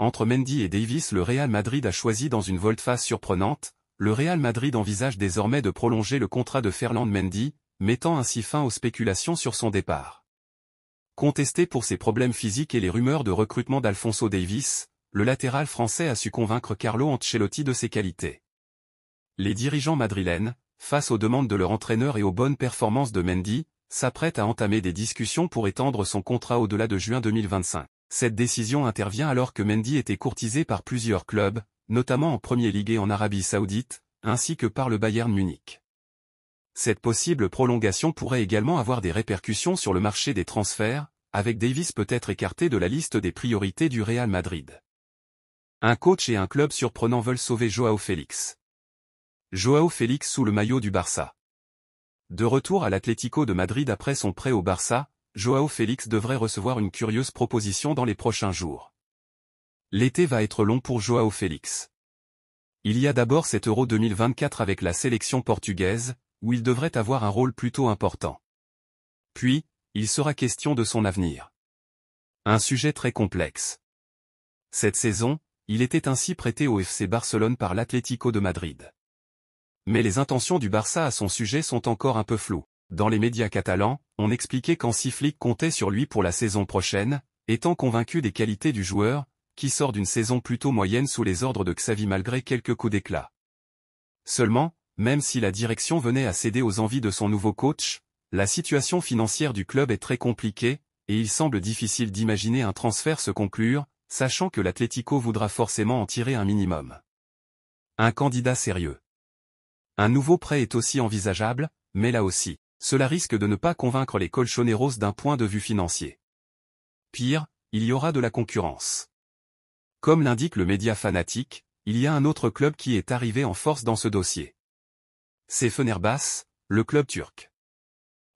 entre Mendy et Davis, le Real Madrid a choisi dans une volte-face surprenante. Le Real Madrid envisage désormais de prolonger le contrat de Ferland Mendy, mettant ainsi fin aux spéculations sur son départ. Contesté pour ses problèmes physiques et les rumeurs de recrutement d'Alphonso Davies, le latéral français a su convaincre Carlo Ancelotti de ses qualités. Les dirigeants madrilènes, face aux demandes de leur entraîneur et aux bonnes performances de Mendy, s'apprêtent à entamer des discussions pour étendre son contrat au-delà de juin 2025. Cette décision intervient alors que Mendy était courtisé par plusieurs clubs, notamment en Premier League et en Arabie Saoudite, ainsi que par le Bayern Munich. Cette possible prolongation pourrait également avoir des répercussions sur le marché des transferts, avec Davies peut-être écarté de la liste des priorités du Real Madrid. Un coach et un club surprenant veulent sauver Joao Félix. Joao Félix sous le maillot du Barça. De retour à l'Atlético de Madrid après son prêt au Barça, Joao Félix devrait recevoir une curieuse proposition dans les prochains jours. L'été va être long pour Joao Félix. Il y a d'abord cet Euro 2024 avec la sélection portugaise, où il devrait avoir un rôle plutôt important. Puis, il sera question de son avenir. Un sujet très complexe. Cette saison, il était ainsi prêté au FC Barcelone par l'Atlético de Madrid. Mais les intentions du Barça à son sujet sont encore un peu floues. Dans les médias catalans, on expliquait qu'Hansi Flick comptait sur lui pour la saison prochaine, étant convaincu des qualités du joueur, qui sort d'une saison plutôt moyenne sous les ordres de Xavi malgré quelques coups d'éclat. Seulement, même si la direction venait à céder aux envies de son nouveau coach, la situation financière du club est très compliquée, et il semble difficile d'imaginer un transfert se conclure, sachant que l'Atlético voudra forcément en tirer un minimum. Un candidat sérieux. Un nouveau prêt est aussi envisageable, mais là aussi, cela risque de ne pas convaincre les colchoneros d'un point de vue financier. Pire, il y aura de la concurrence. Comme l'indique le média Fanatique, il y a un autre club qui est arrivé en force dans ce dossier. C'est Fenerbahçe, le club turc.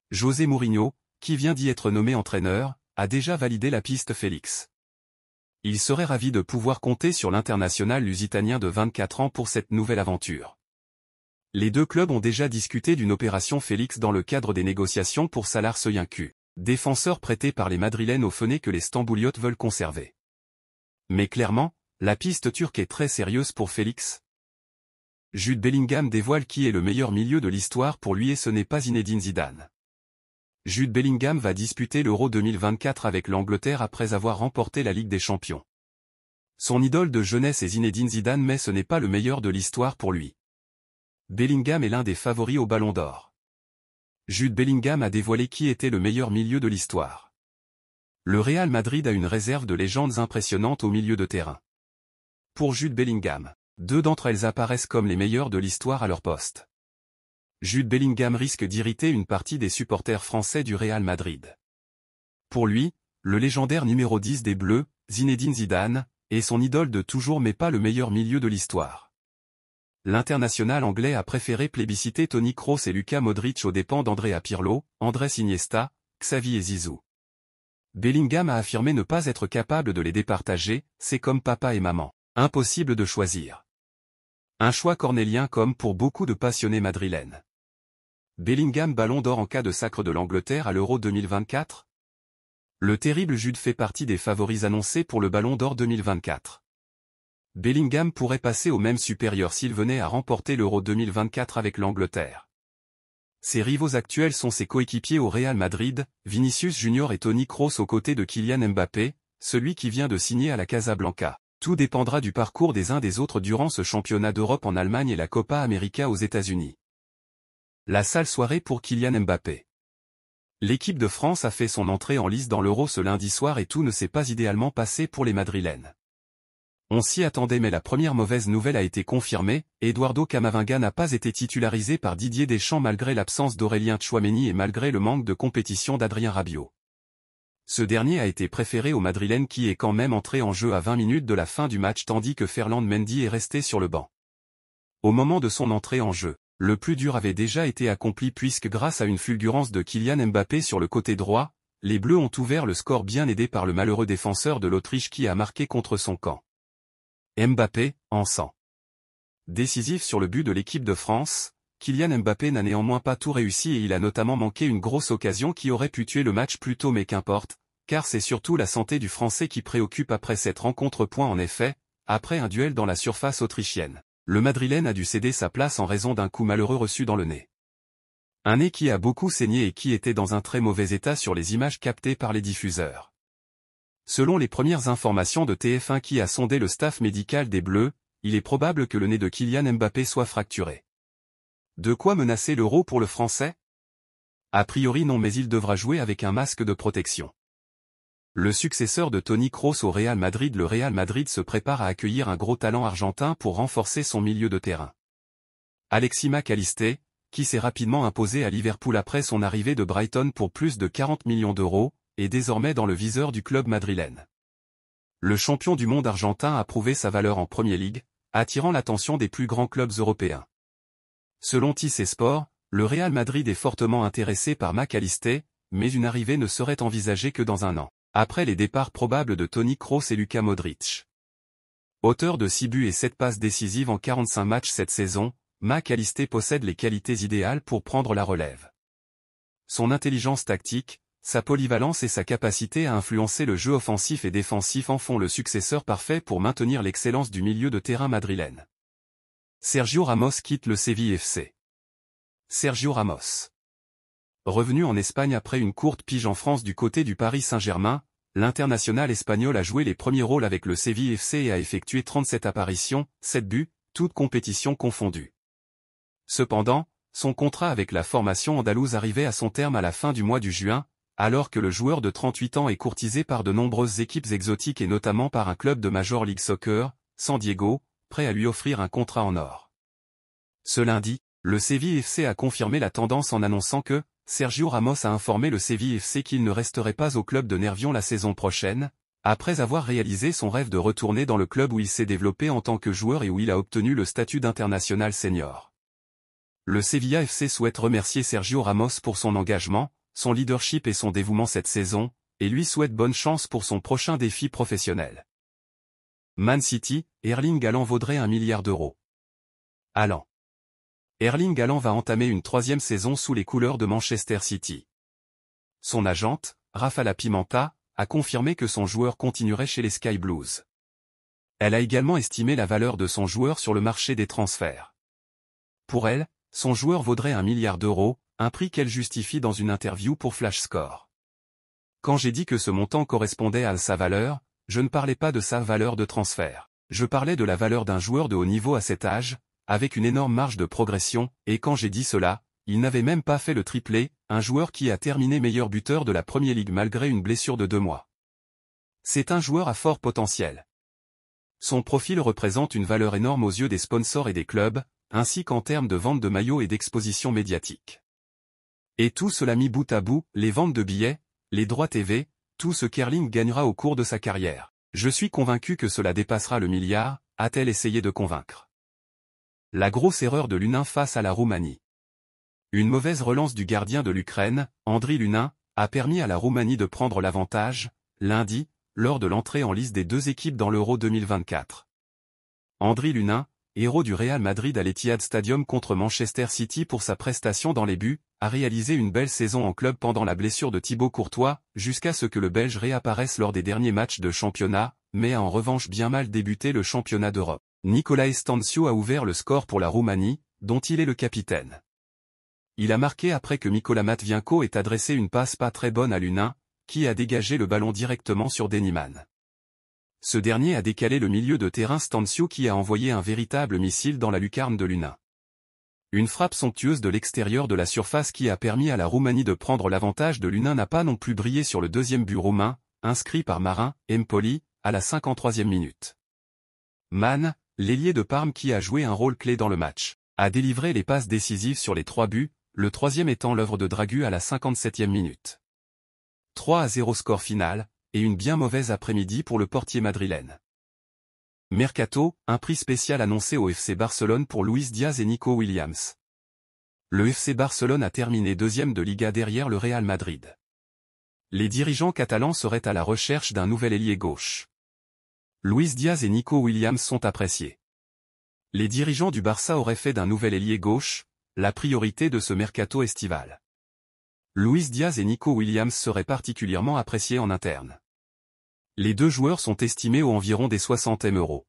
José Mourinho, qui vient d'y être nommé entraîneur, a déjà validé la piste Félix. Il serait ravi de pouvoir compter sur l'international lusitanien de 24 ans pour cette nouvelle aventure. Les deux clubs ont déjà discuté d'une opération Félix dans le cadre des négociations pour Salar Soyuncu, défenseur prêté par les Madrilènes au Fener que les Stambouliotes veulent conserver. Mais clairement, la piste turque est très sérieuse pour Félix. Jude Bellingham dévoile qui est le meilleur milieu de l'histoire pour lui et ce n'est pas Zinedine Zidane. Jude Bellingham va disputer l'Euro 2024 avec l'Angleterre après avoir remporté la Ligue des Champions. Son idole de jeunesse est Zinedine Zidane mais ce n'est pas le meilleur de l'histoire pour lui. Bellingham est l'un des favoris au Ballon d'Or. Jude Bellingham a dévoilé qui était le meilleur milieu de l'histoire. Le Real Madrid a une réserve de légendes impressionnantes au milieu de terrain. Pour Jude Bellingham, deux d'entre elles apparaissent comme les meilleures de l'histoire à leur poste. Jude Bellingham risque d'irriter une partie des supporters français du Real Madrid. Pour lui, le légendaire numéro 10 des Bleus, Zinedine Zidane, est son idole de toujours mais pas le meilleur milieu de l'histoire. L'international anglais a préféré plébisciter Toni Kroos et Luka Modric aux dépens d'Andrea Pirlo, Andrés Iniesta, Xavi et Zizou. Bellingham a affirmé ne pas être capable de les départager, c'est comme papa et maman, impossible de choisir. Un choix cornélien comme pour beaucoup de passionnés madrilènes. Bellingham Ballon d'Or en cas de sacre de l'Angleterre à l'Euro 2024. Le terrible Jude fait partie des favoris annoncés pour le Ballon d'Or 2024. Bellingham pourrait passer au même supérieur s'il venait à remporter l'Euro 2024 avec l'Angleterre. Ses rivaux actuels sont ses coéquipiers au Real Madrid, Vinicius Junior et Toni Kroos aux côtés de Kylian Mbappé, celui qui vient de signer à la Casablanca. Tout dépendra du parcours des uns des autres durant ce championnat d'Europe en Allemagne et la Copa América aux États-Unis. La sale soirée pour Kylian Mbappé. L'équipe de France a fait son entrée en lice dans l'Euro ce lundi soir et tout ne s'est pas idéalement passé pour les Madrilènes. On s'y attendait mais la première mauvaise nouvelle a été confirmée, Eduardo Camavinga n'a pas été titularisé par Didier Deschamps malgré l'absence d'Aurélien Tchouaméni et malgré le manque de compétition d'Adrien Rabiot. Ce dernier a été préféré au Madrilène qui est quand même entré en jeu à 20 minutes de la fin du match tandis que Ferland Mendy est resté sur le banc. Au moment de son entrée en jeu, le plus dur avait déjà été accompli puisque grâce à une fulgurance de Kylian Mbappé sur le côté droit, les Bleus ont ouvert le score bien aidé par le malheureux défenseur de l'Autriche qui a marqué contre son camp. Mbappé, en sang. Décisif sur le but de l'équipe de France, Kylian Mbappé n'a néanmoins pas tout réussi et il a notamment manqué une grosse occasion qui aurait pu tuer le match plus tôt mais qu'importe, car c'est surtout la santé du Français qui préoccupe après cette rencontre. En effet, après un duel dans la surface autrichienne, le Madrilène a dû céder sa place en raison d'un coup malheureux reçu dans le nez. Un nez qui a beaucoup saigné et qui était dans un très mauvais état sur les images captées par les diffuseurs. Selon les premières informations de TF1 qui a sondé le staff médical des Bleus, il est probable que le nez de Kylian Mbappé soit fracturé. De quoi menacer l'Euro pour le Français? A priori non, mais il devra jouer avec un masque de protection. Le successeur de Toni Kroos au Real Madrid, le Real Madrid se prépare à accueillir un gros talent argentin pour renforcer son milieu de terrain. Alexis Mac Allister, qui s'est rapidement imposé à Liverpool après son arrivée de Brighton pour plus de 40 millions d'euros, est désormais dans le viseur du club madrilène. Le champion du monde argentin a prouvé sa valeur en Premier League, attirant l'attention des plus grands clubs européens. Selon TIS Sport, le Real Madrid est fortement intéressé par Mac Allister, mais une arrivée ne serait envisagée que dans un an, après les départs probables de Toni Kroos et Luka Modric. Auteur de 6 buts et 7 passes décisives en 45 matchs cette saison, Mac Allister possède les qualités idéales pour prendre la relève. Son intelligence tactique, sa polyvalence et sa capacité à influencer le jeu offensif et défensif en font le successeur parfait pour maintenir l'excellence du milieu de terrain madrilène. Sergio Ramos quitte le Séville FC. Sergio Ramos. Revenu en Espagne après une courte pige en France du côté du Paris Saint-Germain, l'international espagnol a joué les premiers rôles avec le Séville FC et a effectué 37 apparitions, 7 buts, toutes compétitions confondues. Cependant, son contrat avec la formation andalouse arrivait à son terme à la fin du mois de juin, alors que le joueur de 38 ans est courtisé par de nombreuses équipes exotiques et notamment par un club de Major League Soccer, San Diego, prêt à lui offrir un contrat en or. Ce lundi, le Séville FC a confirmé la tendance en annonçant que Sergio Ramos a informé le Séville FC qu'il ne resterait pas au club de Nervión la saison prochaine, après avoir réalisé son rêve de retourner dans le club où il s'est développé en tant que joueur et où il a obtenu le statut d'international senior. Le Sevilla FC souhaite remercier Sergio Ramos pour son engagement, son leadership et son dévouement cette saison, et lui souhaite bonne chance pour son prochain défi professionnel. Man City, Erling Haaland vaudrait 1 milliard d'euros. Haaland. Erling Haaland va entamer une 3e saison sous les couleurs de Manchester City. Son agente, Rafaela Pimenta, a confirmé que son joueur continuerait chez les Sky Blues. Elle a également estimé la valeur de son joueur sur le marché des transferts. Pour elle, son joueur vaudrait 1 milliard d'euros, un prix qu'elle justifie dans une interview pour Flash Score. Quand j'ai dit que ce montant correspondait à sa valeur, je ne parlais pas de sa valeur de transfert. Je parlais de la valeur d'un joueur de haut niveau à cet âge, avec une énorme marge de progression, et quand j'ai dit cela, il n'avait même pas fait le triplé, un joueur qui a terminé meilleur buteur de la Premier League malgré une blessure de 2 mois. C'est un joueur à fort potentiel. Son profil représente une valeur énorme aux yeux des sponsors et des clubs, ainsi qu'en termes de vente de maillots et d'exposition médiatique. Et tout cela mis bout à bout, les ventes de billets, les droits TV, tout ce qu'Erling gagnera au cours de sa carrière. Je suis convaincu que cela dépassera le milliard, a-t-elle essayé de convaincre. La grosse erreur de Lunin face à la Roumanie. Une mauvaise relance du gardien de l'Ukraine, Andriy Lunin, a permis à la Roumanie de prendre l'avantage, lundi, lors de l'entrée en lice des 2 équipes dans l'Euro 2024. Andriy Lunin, héros du Real Madrid à l'Etihad Stadium contre Manchester City pour sa prestation dans les buts, a réalisé une belle saison en club pendant la blessure de Thibaut Courtois, jusqu'à ce que le Belge réapparaisse lors des derniers matchs de championnat, mais a en revanche bien mal débuté le championnat d'Europe. Nicolae Stanciu a ouvert le score pour la Roumanie, dont il est le capitaine. Il a marqué après que Mikola Matvienko ait adressé une passe pas très bonne à Lunin, qui a dégagé le ballon directement sur Deniman. Ce dernier a décalé le milieu de terrain Stanciu qui a envoyé un véritable missile dans la lucarne de Lunin. Une frappe somptueuse de l'extérieur de la surface qui a permis à la Roumanie de prendre l'avantage de Lunin n'a pas non plus brillé sur le 2e but roumain, inscrit par Marin Empoli, à la 53e minute. Man, l'ailier de Parme qui a joué un rôle clé dans le match, a délivré les passes décisives sur les 3 buts, le 3e étant l'œuvre de Dragu à la 57e minute. 3-0 score final, et une bien mauvaise après-midi pour le portier madrilène. Mercato, un prix spécial annoncé au FC Barcelone pour Luis Diaz et Nico Williams. Le FC Barcelone a terminé 2e de Liga derrière le Real Madrid. Les dirigeants catalans seraient à la recherche d'un nouvel ailier gauche. Luis Diaz et Nico Williams sont appréciés. Les dirigeants du Barça auraient fait d'un nouvel ailier gauche la priorité de ce mercato estival. Luis Diaz et Nico Williams seraient particulièrement appréciés en interne. Les deux joueurs sont estimés aux environs des 60 M €.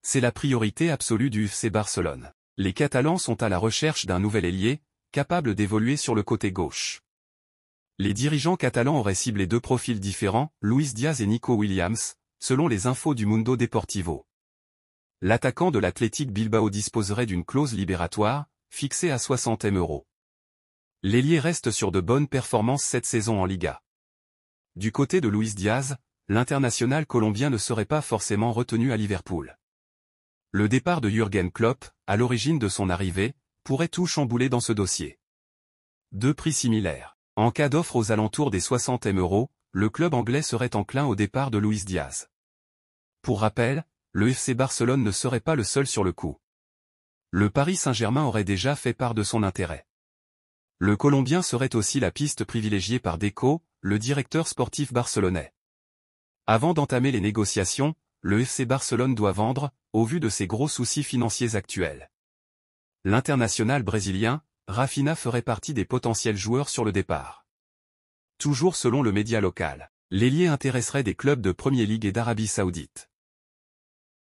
C'est la priorité absolue du FC Barcelone. Les Catalans sont à la recherche d'un nouvel ailier, capable d'évoluer sur le côté gauche. Les dirigeants catalans auraient ciblé deux profils différents, Luis Diaz et Nico Williams, selon les infos du Mundo Deportivo. L'attaquant de l'Athletic Bilbao disposerait d'une clause libératoire, fixée à 60 M €. L'ailier reste sur de bonnes performances cette saison en Liga. Du côté de Luis Diaz, l'international colombien ne serait pas forcément retenu à Liverpool. Le départ de Jürgen Klopp, à l'origine de son arrivée, pourrait tout chambouler dans ce dossier. Deux prix similaires. En cas d'offre aux alentours des 60 M €, le club anglais serait enclin au départ de Luis Diaz. Pour rappel, le FC Barcelone ne serait pas le seul sur le coup. Le Paris Saint-Germain aurait déjà fait part de son intérêt. Le Colombien serait aussi la piste privilégiée par Deco, le directeur sportif barcelonais. Avant d'entamer les négociations, le FC Barcelone doit vendre, au vu de ses gros soucis financiers actuels. L'international brésilien, Rafinha ferait partie des potentiels joueurs sur le départ. Toujours selon le média local, l'ailier intéresserait des clubs de Premier League et d'Arabie Saoudite.